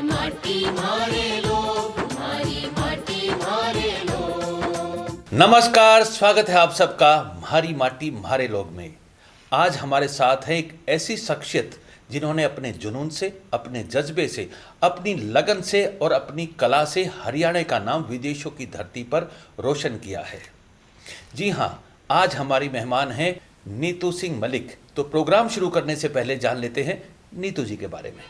माटी मारे लोग, हमारी माटी मारे लोग। नमस्कार, स्वागत है आप सबका हमारी माटी हमारे लोग में। आज हमारे साथ है एक ऐसी शख्सियत जिन्होंने अपने जुनून से, अपने जज्बे से, अपनी लगन से और अपनी कला से हरियाणा का नाम विदेशों की धरती पर रोशन किया है। जी हाँ, आज हमारी मेहमान हैं नीतू सिंह मलिक। तो प्रोग्राम शुरू करने से पहले जान लेते हैं नीतू जी के बारे में।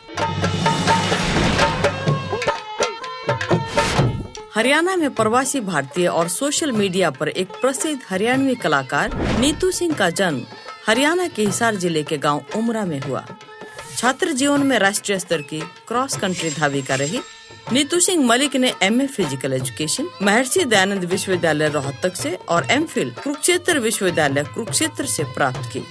हरियाणा में प्रवासी भारतीय और सोशल मीडिया पर एक प्रसिद्ध हरियाणवी कलाकार नीतू सिंह का जन्म हरियाणा के हिसार जिले के गांव उमरा में हुआ। छात्र जीवन में राष्ट्रीय स्तर की क्रॉस कंट्री धाविका रही। नीतू सिंह मलिक ने MA physical education Maharshi Dayanand विश्वविद्यालय रोहतक से और एमफिल कुरुक्षेत्र विश्वविद्यालय कुरुक्षेत्र से प्राप्त की।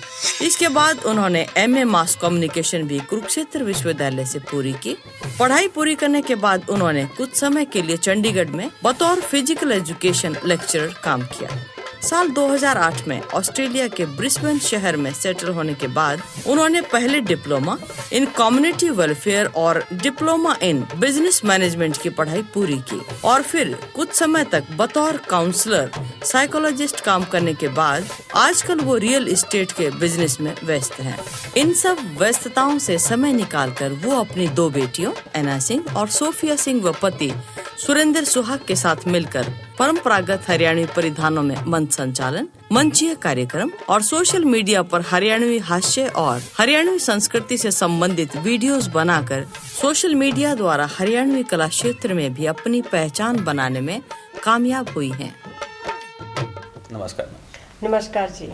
इसके बाद उन्होंने एमए मास कम्युनिकेशन भी कुरुक्षेत्र विश्वविद्यालय से पूरी की। पढ़ाई पूरी करने के बाद उन्होंने कुछ समय के लिए चंडीगढ़ में बतौर फिजिकल एजुकेशन लेक्चरर काम किया। साल 2008 में ऑस्ट्रेलिया के ब्रिस्बेन शहर में सेटल होने के बाद उन्होंने पहले डिप्लोमा इन कम्युनिटी वेलफेयर और डिप्लोमा इन बिजनेस मैनेजमेंट की पढ़ाई पूरी की और फिर कुछ समय तक बतौर काउंसलर साइकोलॉजिस्ट काम करने के बाद आजकल वो रियल एस्टेट के बिजनेस में व्यस्त हैं। इन सब व्यस्तताओं से समय निकालकर वो अपनी दो बेटियों एना सिंह और सोफिया सिंह व पति सुरेंद्र सुहाग के साथ मिलकर परंपरागत हरियाणवी परिधानों में मंच संचालन, मंचीय कार्यक्रम और सोशल मीडिया पर हरियाणवी हास्य और हरियाणवी संस्कृति से संबंधित वीडियोस बनाकर सोशल मीडिया द्वारा हरियाणवी कला क्षेत्र में भी अपनी पहचान बनाने में कामयाब हुई हैं। नमस्कार। नमस्कार जी।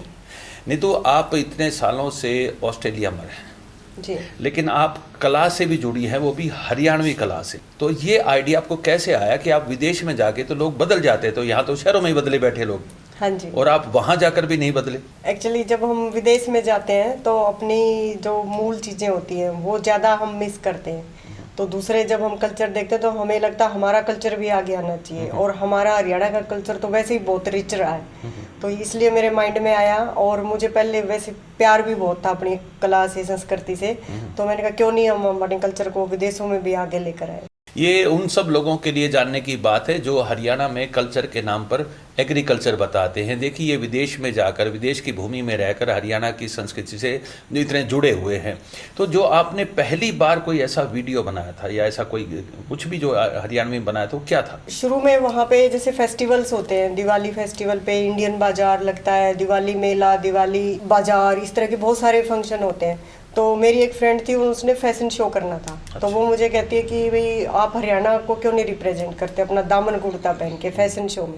नीतू, आप इतने सालों से ऑस्ट्रेलिया में हैं जी, लेकिन आप कला से भी जुड़ी है, वो भी हरियाणवी कला से। तो ये आइडिया आपको कैसे आया कि आप विदेश में जाके तो लोग बदल जाते, तो यहाँ तो शहरों में ही बदले बैठे लोग, हाँ जी, और आप वहाँ जाकर भी नहीं बदले? एक्चुअली जब हम विदेश में जाते हैं तो अपनी जो मूल चीज़ें होती हैं वो ज़्यादा हम मिस करते हैं। तो दूसरे जब हम कल्चर देखते हैं तो हमें लगता है हमारा कल्चर भी आगे आना चाहिए, और हमारा हरियाणा का कल्चर तो वैसे ही बहुत रिच रहा है। तो इसलिए मेरे माइंड में आया, और मुझे पहले वैसे प्यार भी बहुत था अपनी कला से, संस्कृति से। तो मैंने कहा क्यों नहीं हम अपने कल्चर को विदेशों में भी आगे लेकर आए। ये उन सब लोगों के लिए जानने की बात है जो हरियाणा में कल्चर के नाम पर एग्रीकल्चर बताते हैं। देखिए, ये विदेश में जाकर, विदेश की भूमि में रहकर हरियाणा की संस्कृति से इतने जुड़े हुए हैं। तो जो आपने पहली बार कोई ऐसा वीडियो बनाया था या ऐसा कोई कुछ भी जो हरियाणा में बनाया था, वो क्या था? शुरू में वहाँ पे जैसे फेस्टिवल्स होते हैं, दिवाली फेस्टिवल पे इंडियन बाजार लगता है, दिवाली मेला, दिवाली बाजार, इस तरह के बहुत सारे फंक्शन होते हैं। तो मेरी एक फ्रेंड थी, उसने फैशन शो करना था। अच्छा। तो वो मुझे कहती है कि भाई आप हरियाणा को क्यों नहीं रिप्रेजेंट करते अपना दामन कुर्ता पहन के फैशन शो में।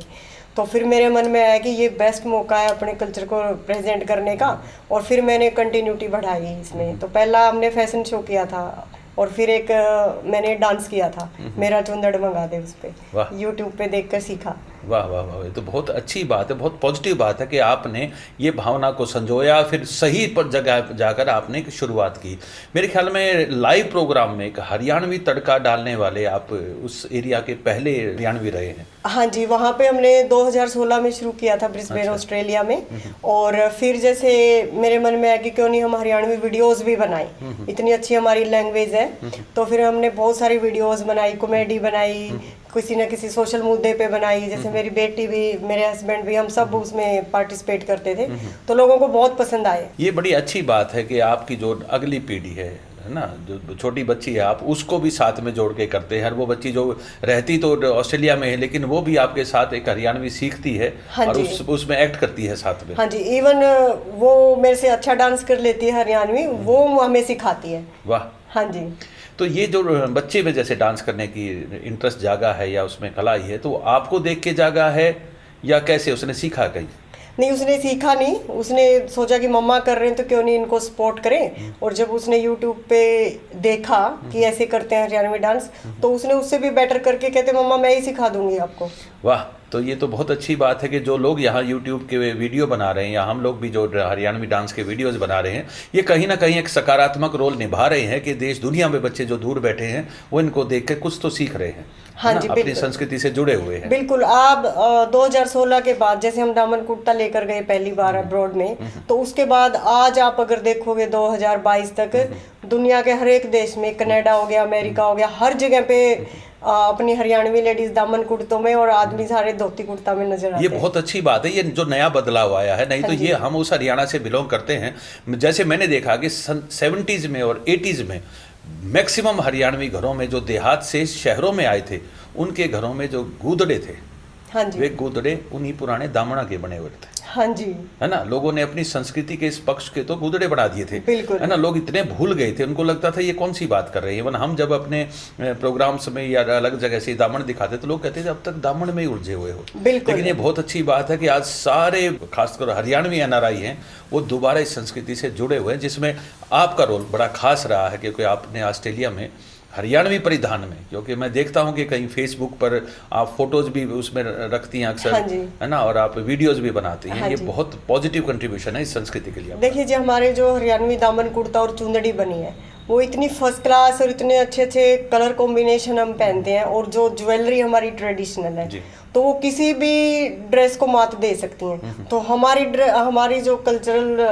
तो फिर मेरे मन में आया कि ये बेस्ट मौका है अपने कल्चर को प्रेजेंट करने का, और फिर मैंने कंटिन्यूटी बढ़ाई इसमें। तो पहला हमने फैशन शो किया था, और फिर एक मैंने डांस किया था, मेरा चुंदड़ मंगा दे, उस पर यूट्यूब पे देखकर सीखा। वाह वाह वाह, ये तो बहुत अच्छी बात है, बहुत पॉजिटिव बात है कि आपने ये भावना को संजोया, फिर सही पर जगह जाकर आपने एक शुरुआत की। मेरे ख्याल में लाइव प्रोग्राम में एक हरियाणवी तड़का डालने वाले आप उस एरिया के पहले हरियाणवी रहे हैं। हाँ जी, वहाँ पे हमने 2016 में शुरू किया था ब्रिस्बेन, अच्छा। ऑस्ट्रेलिया में। और फिर जैसे मेरे मन में आया कि क्यों नहीं हम हरियाणवी वीडियोस भी बनाएं, इतनी अच्छी हमारी लैंग्वेज है। तो फिर हमने बहुत सारी वीडियोस बनाई, कॉमेडी बनाई, किसी न किसी सोशल मुद्दे पे बनाई। जैसे मेरी बेटी भी, मेरे हस्बैंड भी, हम सब उसमें पार्टिसिपेट करते थे। तो लोगों को बहुत पसंद आए। ये बड़ी अच्छी बात है कि आपकी जो अगली पीढ़ी है ना, जो छोटी बच्ची है, आप उसको भी साथ में जोड़ के करते हैं। वो बच्ची जो रहती तो ऑस्ट्रेलिया में है, लेकिन वो भी आपके साथ एक हरियाणवी सीखती है। हाँ और उसमें एक्ट करती है साथ में। हाँ जी, इवन वो मेरे से अच्छा डांस कर लेती है हरियाणवी, वो हमें सिखाती है। वाह। हाँ जी। तो ये जो बच्चे में जैसे डांस करने की इंटरेस्ट जागा है या उसमें कला ही है, तो आपको देख के जागा है या कैसे उसने सीखा कहीं? नहीं, उसने सीखा नहीं, उसने सोचा कि मम्मा कर रहे हैं तो क्यों नहीं इनको सपोर्ट करें। और जब उसने यूट्यूब पे देखा कि ऐसे करते हैं हरियाणवी डांस, तो उसने उससे भी बेटर करके कहते मम्मा मैं ही सिखा दूंगी आपको। वाह, तो ये तो बहुत अच्छी बात है कि जो लोग यहाँ यूट्यूब के वीडियो बना रहे हैं या हम लोग भी जो हरियाणवी डांस के वीडियोस बना रहे हैं, ये कहीं ना कहीं एक सकारात्मक रोल निभा रहे हैं कि देश दुनिया में बच्चे जो दूर बैठे हैं वो इनको देख के कुछ तो सीख रहे हैं, हाँ है ना? जी, अपनी बिल्कुल। संस्कृति से जुड़े हुए हैं। बिल्कुल। आप 2016 के बाद जैसे हम दामन कुर्ता लेकर गए पहली बार अब्रॉड में, तो उसके बाद आज आप अगर देखोगे 2022 तक दुनिया के हर एक देश में, कनाडा हो गया, अमेरिका हो गया, हर जगह पे अपनी हरियाणवी लेडीज दामन कुर्तों में और आदमी सारे धोती कुर्ता में नजर आते ये हैं। बहुत अच्छी बात है, ये जो नया बदलाव आया है। नहीं तो ये हम उस हरियाणा से बिलोंग करते हैं। जैसे मैंने देखा कि 70s में और 80s में मैक्सिमम हरियाणवी घरों में जो देहात से शहरों में आए थे, उनके घरों में जो गूदड़े थे, हाँ जी, वे गूदड़े उन्हीं पुराने दामना के बने हुए थे, हाँ जी, है ना? लोगों ने अपनी संस्कृति के इस पक्ष के तो गूदड़े बना दिए थे, बिल्कुल। है ना? लोग इतने भूल गए थे, उनको लगता था ये कौन सी बात कर रहे हैं। वरना हम जब अपने प्रोग्राम्स में या अलग जगह से दामन दिखाते तो लोग कहते थे अब तक दामन में ही उलझे हुए हो। बिल्कुल। लेकिन ये बहुत अच्छी बात है कि आज सारे खासकर हरियाणवी एनआरआई हैं, वो दोबारा इस संस्कृति से जुड़े हुए हैं, जिसमें आपका रोल बड़ा खास रहा है। क्योंकि आपने ऑस्ट्रेलिया में हरियाणवी परिधान में, क्योंकि मैं देखता हूं कि कहीं फेसबुक पर आप फोटोज भी उसमें रखती हैं अक्सर, हाँ जी। है ना? और आप वीडियोज भी बनाती हैं। हाँ ये जी। बहुत पॉजिटिव कंट्रीब्यूशन है इस संस्कृति के लिए आपका। देखिए जी, हमारे जो हरियाणवी दामन कुर्ता और चुंदड़ी बनी है वो इतनी फर्स्ट क्लास और इतने अच्छे अच्छे कलर कॉम्बिनेशन हम पहनते हैं, और जो ज्वेलरी हमारी ट्रेडिशनल है जी। तो वो किसी भी ड्रेस को मात दे सकती हैं। तो हमारी जो कल्चरल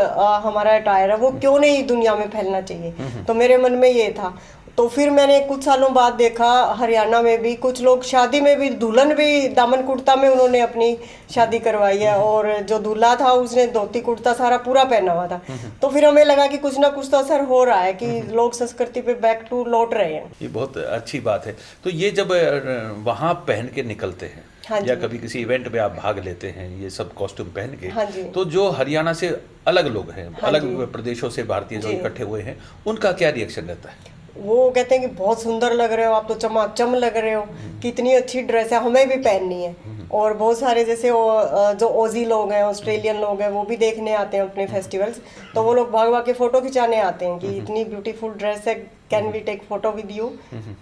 हमारा अटायर है वो क्यों नहीं दुनिया में फैलना चाहिए, तो मेरे मन में ये था। तो फिर मैंने कुछ सालों बाद देखा हरियाणा में भी कुछ लोग शादी में भी, दुल्हन भी दामन कुर्ता में उन्होंने अपनी शादी करवाई है, और जो दूल्हा था उसने धोती कुर्ता सारा पूरा पहना हुआ था। तो फिर हमें लगा कि कुछ ना कुछ तो असर हो रहा है कि लोग संस्कृति पे बैक टू लौट रहे हैं। ये बहुत अच्छी बात है। तो ये जब वहाँ पहन के निकलते हैं, हाँ या जी। कभी किसी इवेंट में आप भाग लेते हैं ये सब कॉस्ट्यूम पहन के, हाँ जी। तो जो हरियाणा से अलग लोग हैं, हाँ अलग जी। प्रदेशों से भारतीय जो जी। इकट्ठे हुए हैं, उनका क्या रिएक्शन रहता है? वो कहते हैं कि बहुत सुंदर लग रहे हो आप, तो चमाचम लग रहे हो, कितनी अच्छी ड्रेस है, हमें भी पहननी है। और बहुत सारे जैसे जो ओजी लोग हैं, ऑस्ट्रेलियन लोग हैं, वो भी देखने आते हैं अपने फेस्टिवल्स, तो वो लोग भाग भाग के फोटो खिंचाने आते हैं कि इतनी ब्यूटीफुल ड्रेस है, can we take photo with you.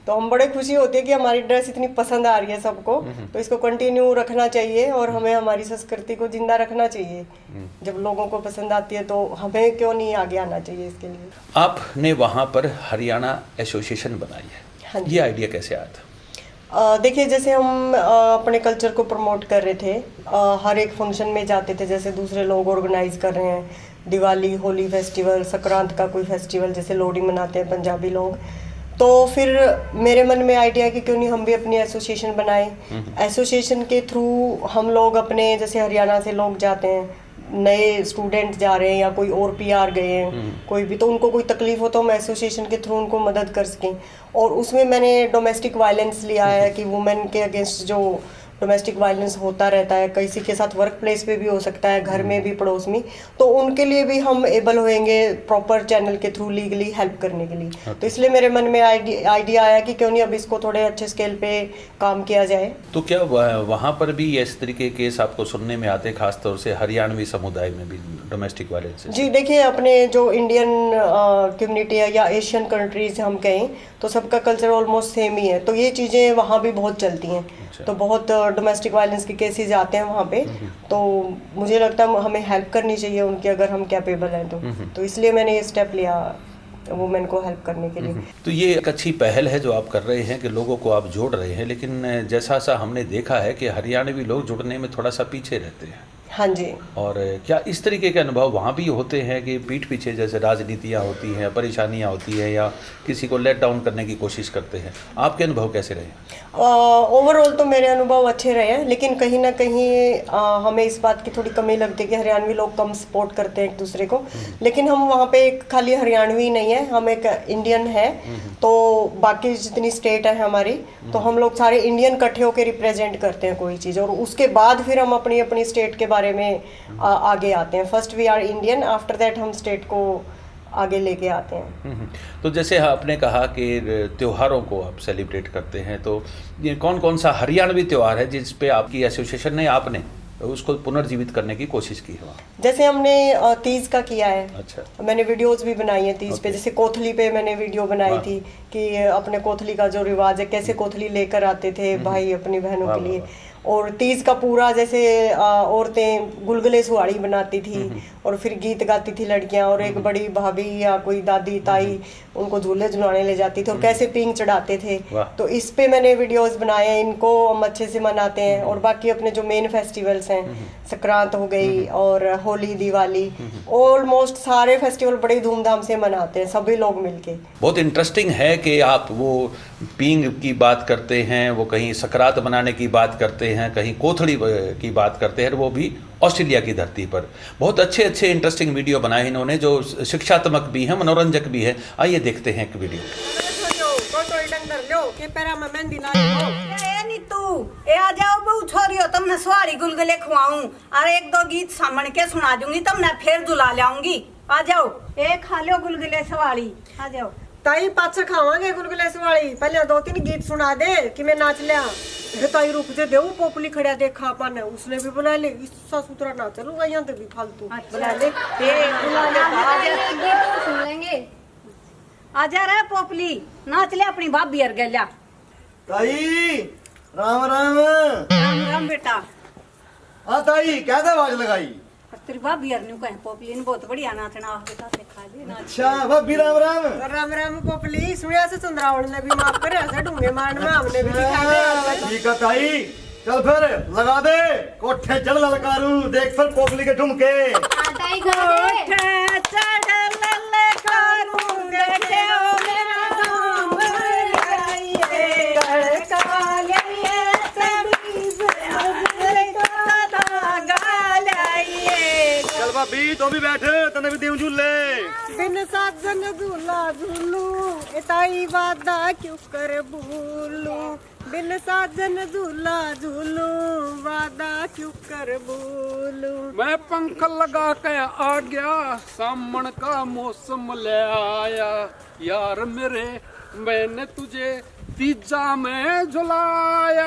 तो हम बड़े खुशी होती है कि हमारी ड्रेस इतनी पसंद आ रही है सबको, तो इसको कंटिन्यू रखना चाहिए और हमें हमारी संस्कृति को जिंदा रखना चाहिए। जब लोगों को पसंद आती है तो हमें क्यों नहीं आगे आना चाहिए इसके लिए। आपने वहाँ पर हरियाणा एसोसिएशन बनाई हाँ है, जी। ये आइडिया कैसे आया था? देखिए, जैसे हम अपने कल्चर को प्रमोट कर रहे थे, हर एक फंक्शन में जाते थे, जैसे दूसरे लोग ऑर्गेनाइज कर रहे हैं, दिवाली, होली फेस्टिवल, संक्रांत का कोई फेस्टिवल, जैसे लोहड़ी मनाते हैं पंजाबी लोग। तो फिर मेरे मन में आइडिया कि क्यों नहीं हम भी अपनी एसोसिएशन बनाएं। एसोसिएशन के थ्रू हम लोग अपने, जैसे हरियाणा से लोग जाते हैं, नए स्टूडेंट जा रहे हैं या कोई और पीआर गए हैं, कोई भी, तो उनको कोई तकलीफ हो तो हम एसोसिएशन के थ्रू उनको मदद कर सकें। और उसमें मैंने डोमेस्टिक वायलेंस लिया है कि वुमेन के अगेंस्ट जो डोमेस्टिक वायलेंस होता रहता है, किसी के साथ वर्क प्लेस पे भी हो सकता है, घर में भी, पड़ोस में, तो उनके लिए भी हम एबल होएंगे प्रॉपर चैनल के थ्रू लीगली हेल्प करने के लिए। तो इसलिए मेरे मन में आइडिया आया कि क्यों नहीं अब इसको थोड़े अच्छे स्केल पे काम किया जाए। तो क्या वहाँ पर भी इस तरीके के केस आपको सुनने में आते, खासतौर से हरियाणवी समुदाय में भी डोमेस्टिक वायलेंस? जी देखिए, अपने जो इंडियन कम्युनिटी है या एशियन कंट्रीज हम कहें तो सबका कल्चर ऑलमोस्ट सेम ही है, तो ये चीज़ें वहाँ भी बहुत चलती हैं। तो बहुत डोमेस्टिक वायलेंस के केसेस आते हैं वहाँ पे, तो मुझे लगता है हमें हेल्प करनी चाहिए उनकी, अगर हम कैपेबल हैं तो इसलिए मैंने ये स्टेप लिया वुमेन को हेल्प करने के लिए। तो ये एक अच्छी पहल है जो आप कर रहे हैं कि लोगों को आप जोड़ रहे हैं, लेकिन जैसा सा हमने देखा है कि हरियाणवी लोग जुड़ने में थोड़ा सा पीछे रहते हैं। हाँ जी। और क्या इस तरीके के अनुभव वहाँ भी होते हैं कि पीठ पीछे जैसे राजनीतियाँ होती हैं, परेशानियाँ होती हैं, या किसी को लेट डाउन करने की कोशिश करते हैं? आपके अनुभव कैसे रहे? ओवरऑल तो मेरे अनुभव अच्छे रहे हैं, लेकिन कहीं ना कहीं हमें इस बात की थोड़ी कमी लगती है कि हरियाणवी लोग कम सपोर्ट करते हैं एक दूसरे को। लेकिन हम वहाँ पे एक खाली हरियाणवी नहीं है, हम एक इंडियन है, तो बाकी जितनी स्टेट है हमारी, तो हम लोग सारे इंडियन इकट्ठे होकर रिप्रेजेंट करते हैं कोई चीज़, और उसके बाद फिर हम अपनी अपनी स्टेट के बारे में आगे आते हैं। First we are Indian, after that हम स्टेट को आगे लेके आते हैं। तो जैसे आपने कहा कि त्योहारों को आप सेलिब्रेट करते हैं, तो ये कौन कौन सा हरियाणवी त्यौहार है जिस पे आपकी एसोसिएशन ने, आपने उसको पुनर्जीवित करने की कोशिश की है वहाँ? जैसे हमने तीज का किया है। अच्छा। मैंने वीडियोस भी बनाई है तीज पे, जैसे कोथली पे मैंने वीडियो बनाई थी कि अपने कोथली का जो रिवाज है, कैसे कोथली लेकर आते थे भाई अपनी बहनों के लिए। और तीज का पूरा जैसे औरतें गुलगुले सुहाड़ी बनाती थी और फिर गीत गाती थी लड़कियां, और एक बड़ी भाभी या कोई दादी ताई उनको झूले झुलाने ले जाती थी और कैसे पींग चढ़ाते थे। तो इस पे मैंने वीडियोस बनाए हैं, इनको हम अच्छे से मनाते हैं। और बाकी अपने जो मेन फेस्टिवल्स हैं, संक्रांत हो गई और होली दिवाली, ऑलमोस्ट सारे फेस्टिवल बड़े धूमधाम से मनाते हैं सभी लोग मिलके। बहुत इंटरेस्टिंग है कि आप वो पींग की बात करते हैं, वो कहीं सकरात बनाने की बात करते हैं, कहीं कोथड़ी की बात करते हैं, वो भी ऑस्ट्रेलिया की धरती पर। बहुत अच्छे अच्छे इंटरेस्टिंग वीडियो बनाए इन्होंने जो शिक्षात्मक भी हैं, मनोरंजक भी है। आइए देखते हैं एक वीडियो। आ जाओ बहु छोरियो, तुमने स्वारी गुलगुले खुआऊं और एक दो गीत सामने के सुना दूंगी, तुमने फिर झुला लाऊंगी। आ जाओ, एक खा लो गुलगुले सवारी। आ जाओ ताई पाछा खावांगे गुलगुले सवाली, पहले 2-3 गीत सुना दे कि मैं नाच लिया। ताई रुक जे देव पोपली खड़ा देखा अपन, उसने भी बुला ले, इससा सुतरा ना चलूंगा यहाँ पे भी फालतू बुला ले। सुन लेंगे। आ जा रहा पोपली, नाच ले अपनी भाभी और गल्या। ताई राम राम। राम राम बेटा। हाँ ताई क्या आवाज लगाई? तेरी भाभी और कहे पोपली ने बहुत बढ़िया नाचना बेटा, सिखा दे नाच। अच्छा भाभी राम राम। राम राम पोपली, सुनिया से चंद्रावल ने भी माफ करे, ऐसे ढूंगे मारने में हमने भी दिखा। ठीक है ताई, चल फिर लगा दे कोठे चढ़ ललकारू, देख फिर पोपली के ठुमके। भाभी तो भी बैठ, तने भी देऊं झूले। बिन साजन झूला झूलू, ताई वादा क्यों कर भूलू। बिन साजन झूला झूलू, वादा क्यों कर भूलू। मैं पंख लगा के आ गया, सामन का मौसम ले आया। यार मेरे मैंने तुझे तीजा में झुलाया।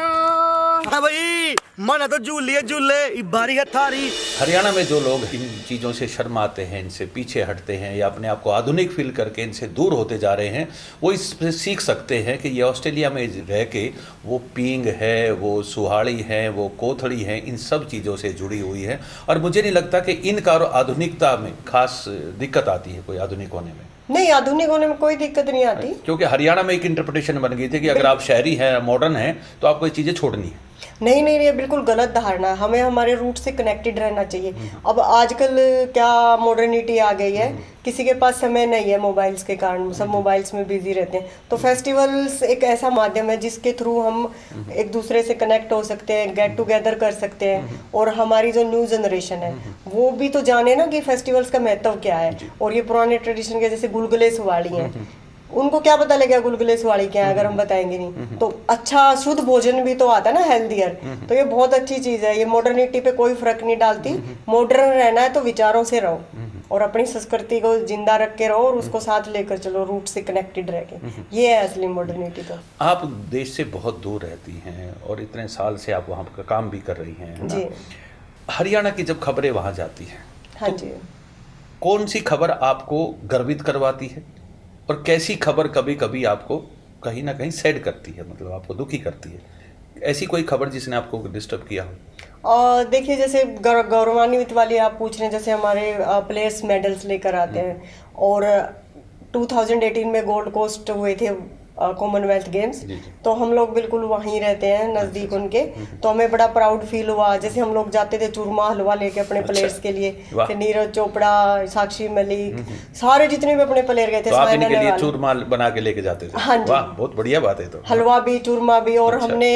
हाँ भाई मन तो झूलिए झूले, बारी है थारी। हरियाणा में जो लोग इन चीज़ों से शर्माते हैं, इनसे पीछे हटते हैं या अपने आप को आधुनिक फील करके इनसे दूर होते जा रहे हैं, वो इससे सीख सकते हैं कि ये ऑस्ट्रेलिया में रह के वो पींग है, वो सुहाड़ी है, वो कोथड़ी है, इन सब चीज़ों से जुड़ी हुई है। और मुझे नहीं लगता कि इनका और आधुनिकता में खास दिक्कत आती है कोई आधुनिक होने में। नहीं, आधुनिक होने में कोई दिक्कत नहीं आती, क्योंकि हरियाणा में एक इंटरप्रिटेशन बन गई थी कि अगर आप शहरी हैं, मॉडर्न हैं, तो आपको ये चीज़ें छोड़नी है। नहीं नहीं, ये बिल्कुल गलत धारणा है। हमें हमारे रूट से कनेक्टेड रहना चाहिए। अब आजकल क्या मॉडर्निटी आ गई है, किसी के पास समय नहीं है मोबाइल्स के कारण, सब मोबाइल्स में बिजी रहते हैं। तो फेस्टिवल्स एक ऐसा माध्यम है जिसके थ्रू हम एक दूसरे से कनेक्ट हो सकते हैं, गेट टुगेदर कर सकते हैं। और हमारी जो न्यू जनरेशन है वो भी तो जाने ना कि फेस्टिवल्स का महत्व क्या है। और ये पुराने ट्रेडिशन के जैसे गुलगुले सुवाड़ी हैं, उनको क्या पता लगेगा गुलगुले सुवाड़ी क्या है अगर हम बताएंगे नहीं। तो अच्छा शुद्ध भोजन भी तो आता है ना, हेल्थियर। तो ये बहुत अच्छी चीज है, ये मॉडर्निटी पे कोई फर्क नहीं डालती। मॉडर्न रहना है तो विचारों से रहो और अपनी संस्कृति को जिंदा रख के रहो और उसको साथ लेकर चलो, रूट से कनेक्टेड रह के। ये है असली मॉडर्निटी। तो आप देश से बहुत दूर रहती हैं और इतने साल से आप वहाँ का काम भी कर रही हैं, है ना? जी हरियाणा की जब खबरें वहाँ जाती हैं, हाँ जी। कौन सी खबर आपको गर्वित करवाती है और कैसी खबर कभी कभी आपको कहीं ना कहीं सैड करती है, मतलब आपको दुखी करती है? ऐसी कोई खबर जिसने आपको डिस्टर्ब किया हो? और देखिए, जैसे गौरवान्वित वाली आप पूछ रहे हैं, जैसे हमारे प्लेयर्स मेडल्स लेकर आते हैं। और 2018 में गोल्ड कोस्ट हुए थे कॉमनवेल्थ गेम्स, तो हम लोग बिल्कुल वहीं रहते हैं नज़दीक उनके। तो हमें बड़ा प्राउड फील हुआ। जैसे हम लोग जाते थे चूरमा हलवा लेके अपने प्लेयर्स के लिए, कि नीरज चोपड़ा, साक्षी मलिक, सारे जितने भी अपने प्लेयर गए थे, तो आप इनके लिए चूरमा बना के लेके जाते थे? हाँ जी, वाह, बहुत बढ़िया बात है। तो हलवा भी चूरमा भी। और हमने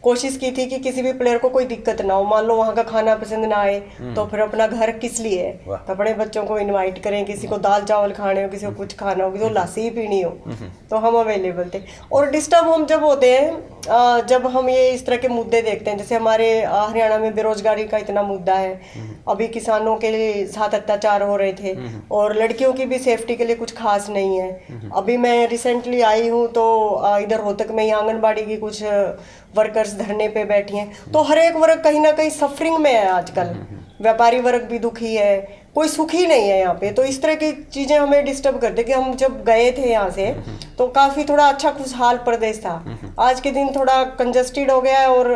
कोशिश की थी कि किसी भी प्लेयर को कोई दिक्कत ना हो। मान लो वहाँ का खाना पसंद ना आए तो फिर अपना घर किस लिए है, तो अपने बच्चों को इन्वाइट करें। किसी को दाल चावल खाने हो, किसी को कुछ खाना हो, किसी को लस्सी पीनी हो, तो हम अवेलेबल थे। और डिस्टर्ब हम जब होते हैं जब हम ये इस तरह के मुद्दे देखते हैं, जैसे हमारे हरियाणा में बेरोजगारी का इतना मुद्दा है, अभी किसानों के साथ अत्याचार हो रहे थे और लड़कियों की भी सेफ्टी के लिए कुछ खास नहीं है। अभी मैं रिसेंटली आई हूँ तो इधर रोहतक में ही आंगनबाड़ी की कुछ वर्कर्स धरने पे बैठी हैं। तो हर एक वर्ग कहीं ना कहीं सफरिंग में है आजकल। व्यापारी वर्ग भी दुखी है, कोई सुखी नहीं है यहाँ पे। तो इस तरह की चीज़ें हमें डिस्टर्ब करते कि हम जब गए थे यहाँ से तो काफ़ी थोड़ा अच्छा खुशहाल प्रदेश था, आज के दिन थोड़ा कंजस्टेड हो गया है और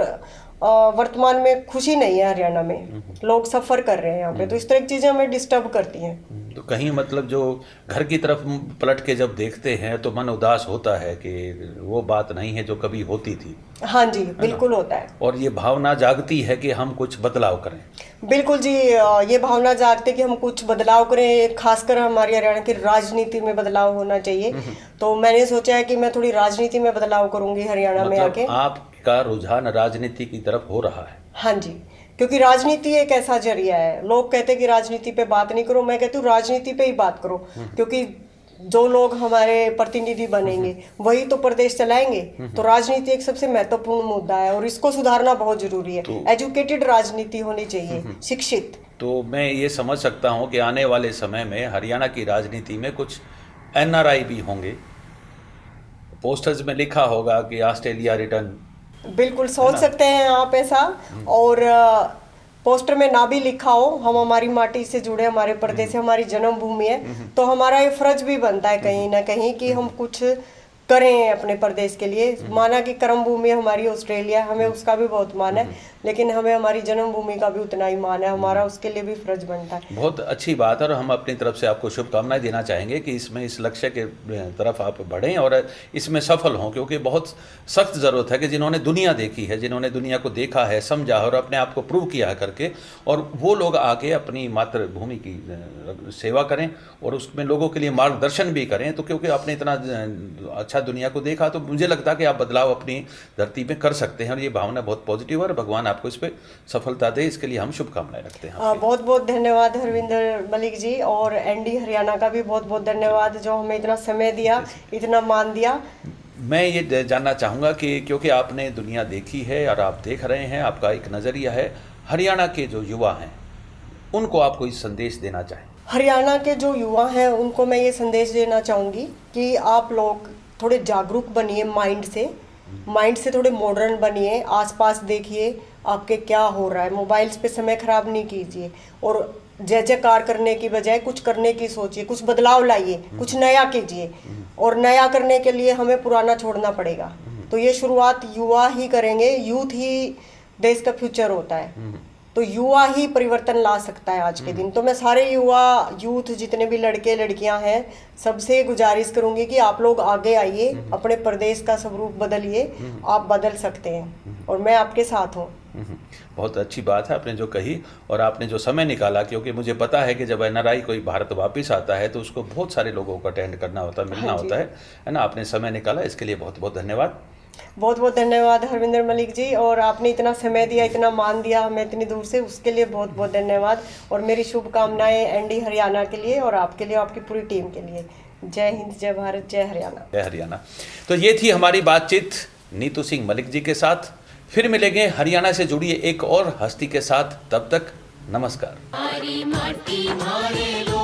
वर्तमान में खुशी नहीं है हरियाणा में, लोग सफ़र कर रहे हैं यहाँ पे। तो इस तरह की चीज़ें हमें डिस्टर्ब करती हैं। तो कहीं मतलब जो घर की तरफ पलट के जब देखते हैं तो मन उदास होता है कि वो बात नहीं है जो कभी होती थी। हाँ जी, बिल्कुल होता है। और ये भावना जागती है कि हम कुछ बदलाव करें। बिल्कुल जी, ये भावना जागती है कि हम कुछ बदलाव करें, खासकर हमारी हरियाणा की राजनीति में बदलाव होना चाहिए। तो मैंने सोचा है कि मैं थोड़ी राजनीति में बदलाव करूंगी हरियाणा में आके। आपका रुझान राजनीति की तरफ हो रहा है? हाँ जी, क्योंकि राजनीति एक ऐसा जरिया है, लोग कहते हैं कि राजनीति पे बात नहीं करो, मैं कहती हूँ राजनीति पे ही बात करो, क्योंकि जो लोग हमारे प्रतिनिधि बनेंगे वही तो प्रदेश चलाएंगे। तो राजनीति एक सबसे महत्वपूर्ण मुद्दा है और इसको सुधारना बहुत जरूरी है। एजुकेटेड राजनीति होनी चाहिए, शिक्षित। तो मैं ये समझ सकता हूँ कि आने वाले समय में हरियाणा की राजनीति में कुछ NRI भी होंगे, पोस्टर्स में लिखा होगा कि ऑस्ट्रेलिया रिटर्न। बिल्कुल सोच सकते हैं आप ऐसा, और पोस्टर में ना भी लिखा हो, हम हमारी माटी से जुड़े, हमारे प्रदेश से, हमारी जन्मभूमि है, तो हमारा ये फर्ज भी बनता है कहीं ना कहीं कि हम कुछ करें अपने प्रदेश के लिए। माना कि कर्म भूमि हमारी ऑस्ट्रेलिया, हमें उसका भी बहुत मान है, लेकिन हमें हमारी जन्मभूमि का भी उतना ही मान है, हमारा उसके लिए भी फर्ज बनता है। बहुत अच्छी बात है और हम अपनी तरफ से आपको शुभकामनाएं देना चाहेंगे कि इसमें इस लक्ष्य के तरफ आप बढ़ें और इसमें सफल हों, क्योंकि बहुत सख्त ज़रूरत है कि जिन्होंने दुनिया देखी है, जिन्होंने दुनिया को देखा है, समझा और अपने आप को प्रूव किया है करके, और वो लोग आके अपनी मातृभूमि की सेवा करें और उसमें लोगों के लिए मार्गदर्शन भी करें। तो क्योंकि आपने इतना अच्छा दुनिया को देखा तो मुझे लगता है कि आप बदलाव अपनी धरती में कर सकते हैं और ये भावना बहुत पॉजिटिव है और भगवान आपको इस पे सफलता दे, इसके लिए हम शुभकामनाएं रखते हैं। बहुत बहुत धन्यवाद हरविंदर मलिक जी, और ND हरियाणा का भी बहुत बहुत धन्यवाद जो हमें इतना समय दिया, इतना मान दिया। मैं ये जानना चाहूँगा कि क्योंकि आपने दुनिया देखी है और आप देख रहे हैं, आपका एक नज़रिया है, हरियाणा के जो युवा हैं उनको आप कोई संदेश देना चाहें? हरियाणा के जो युवा हैं उनको मैं ये संदेश देना चाहूँगी कि आप लोग थोड़े जागरूक बनिए, माइंड से थोड़े मॉडर्न बनिए, आसपास देखिए आपके क्या हो रहा है, मोबाइल्स पे समय खराब नहीं कीजिए और जय जयकार करने की बजाय कुछ करने की सोचिए, कुछ बदलाव लाइए, कुछ नया कीजिए। और नया करने के लिए हमें पुराना छोड़ना पड़ेगा। तो ये शुरुआत युवा ही करेंगे, यूथ ही देश का फ्यूचर होता है, तो युवा ही परिवर्तन ला सकता है आज के दिन। तो मैं सारे यूथ जितने भी लड़के लड़कियां हैं सबसे गुजारिश करूंगी कि आप लोग आगे आइए, अपने प्रदेश का स्वरूप बदलिए, आप बदल सकते हैं और मैं आपके साथ हूँ। बहुत अच्छी बात है आपने जो कही और आपने जो समय निकाला, क्योंकि मुझे पता है कि जब NRI कोई भारत वापस आता है तो उसको बहुत सारे लोगों को अटेंड करना होता है, मिलना होता है ना। आपने समय निकाला, इसके लिए बहुत बहुत धन्यवाद। बहुत बहुत धन्यवाद हरविंदर मलिक जी, और आपने इतना समय दिया, इतना मान दिया हमें इतनी दूर से, उसके लिए बहुत बहुत धन्यवाद। और मेरी शुभकामनाएं ND हरियाणा के लिए और आपके लिए, आपकी पूरी टीम के लिए। जय हिंद, जय भारत, जय हरियाणा। जय हरियाणा। तो ये थी हमारी बातचीत नीतू सिंह मलिक जी के साथ। फिर मिलेंगे हरियाणा से जुड़ी एक और हस्ती के साथ, तब तक नमस्कार। हमारी माटी हमारे लोग।